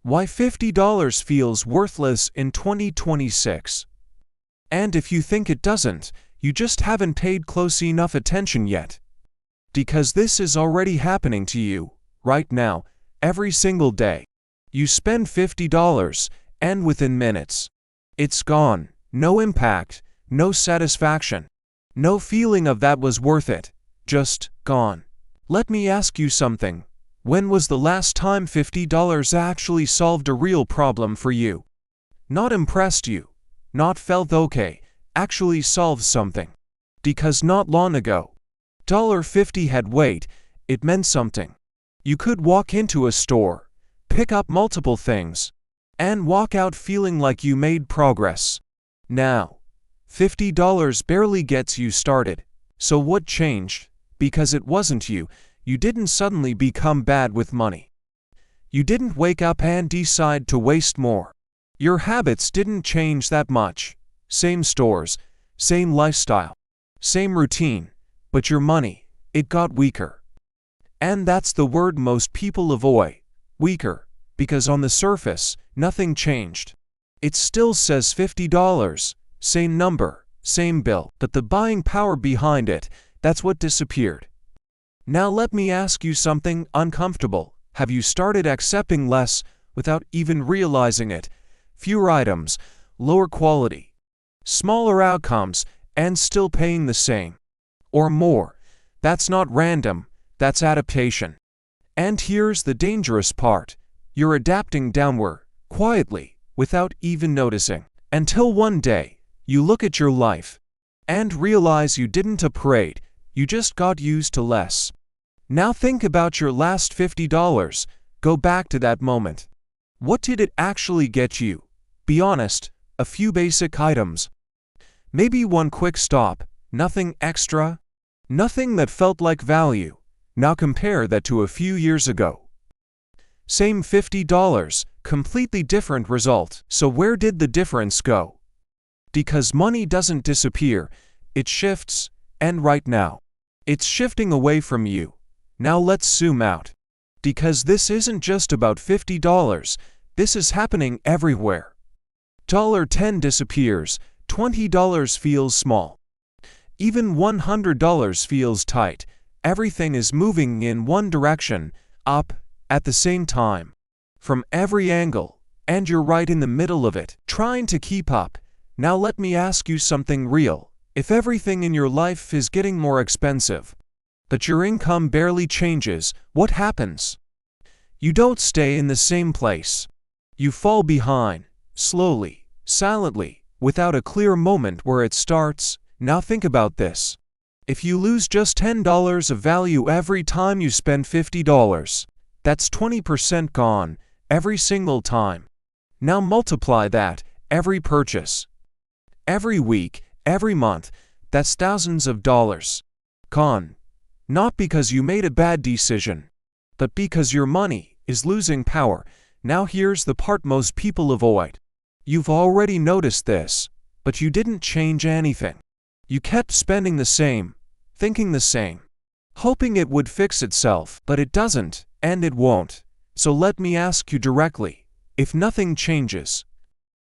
Why $50 feels worthless in 2026. And if you think it doesn't, you just haven't paid close enough attention yet. Because this is already happening to you, right now, every single day. You spend $50, and within minutes, it's gone. No impact, no satisfaction, no feeling of that was worth it, just gone. Let me ask you something. When was the last time $50 actually solved a real problem for you? Not impressed you, not felt okay, actually solved something. Because not long ago, $50 had weight, it meant something. You could walk into a store, pick up multiple things, and walk out feeling like you made progress. Now, $50 barely gets you started. So what changed? Because it wasn't you. You didn't suddenly become bad with money. You didn't wake up and decide to waste more. Your habits didn't change that much. Same stores, same lifestyle, same routine, but your money, it got weaker. And that's the word most people avoid, weaker, because on the surface, nothing changed. It still says $50, same number, same bill, but the buying power behind it, that's what disappeared. Now let me ask you something uncomfortable. Have you started accepting less without even realizing it? Fewer items, lower quality, smaller outcomes, and still paying the same or more. That's not random, that's adaptation. And here's the dangerous part. You're adapting downward, quietly, without even noticing. Until one day, you look at your life and realize you didn't upgrade, you just got used to less. Now think about your last $50. Go back to that moment. What did it actually get you? Be honest, a few basic items. Maybe one quick stop, nothing extra, nothing that felt like value. Now compare that to a few years ago. Same $50, completely different result. So where did the difference go? Because money doesn't disappear, it shifts, and right now, it's shifting away from you. Now let's zoom out. Because this isn't just about $50, this is happening everywhere. $10 disappears, $20 feels small. Even $100 feels tight. Everything is moving in one direction, up, at the same time. From every angle, and you're right in the middle of it, trying to keep up. Now let me ask you something real. If everything in your life is getting more expensive, but your income barely changes, what happens? You don't stay in the same place. You fall behind, slowly, silently, without a clear moment where it starts. Now think about this. If you lose just $10 of value every time you spend $50, that's 20% gone, every single time. Now multiply that, every purchase. Every week, every month, that's thousands of dollars gone. Not because you made a bad decision, but because your money is losing power. Now here's the part most people avoid. You've already noticed this, but you didn't change anything. You kept spending the same, thinking the same, hoping it would fix itself, but it doesn't, and it won't. So let me ask you directly, if nothing changes,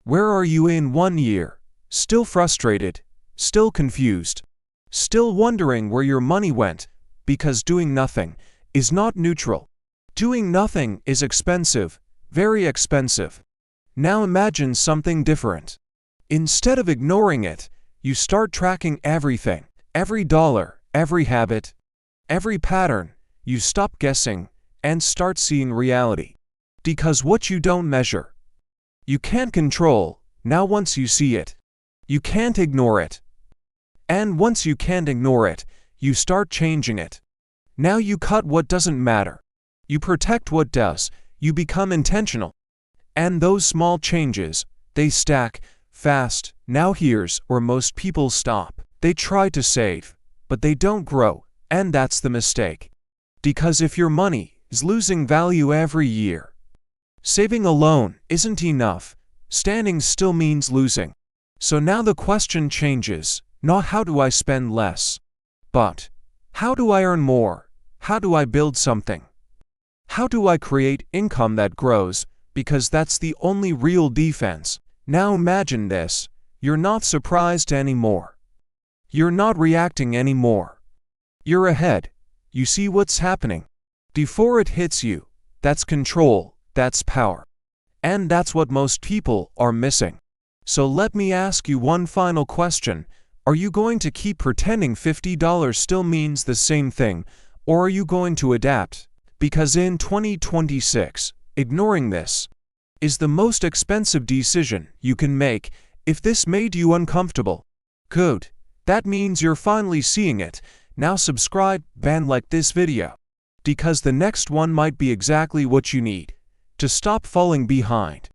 where are you in 1 year? Still frustrated, still confused, still wondering where your money went? Because doing nothing is not neutral. Doing nothing is expensive, very expensive. Now imagine something different. Instead of ignoring it, you start tracking everything, every dollar, every habit, every pattern. You stop guessing and start seeing reality. Because what you don't measure, you can't control. Now once you see it, you can't ignore it. And once you can't ignore it, you start changing it. Now you cut what doesn't matter. You protect what does. You become intentional. And those small changes, they stack fast. Now here's where most people stop. They try to save, but they don't grow. And that's the mistake. Because if your money is losing value every year, saving alone isn't enough. Standing still means losing. So now the question changes. Not how do I spend less, but how do I earn more? How do I build something? How do I create income that grows because that's the only real defense. Now imagine this. You're not surprised anymore. You're not reacting anymore. You're ahead. You see what's happening before it hits you. That's control, that's power. And that's what most people are missing. So let me ask you one final question. Are you going to keep pretending $50 still means the same thing, or are you going to adapt? Because in 2026, ignoring this is the most expensive decision you can make. If this made you uncomfortable, good. That means you're finally seeing it. Now subscribe and like this video, because the next one might be exactly what you need to stop falling behind.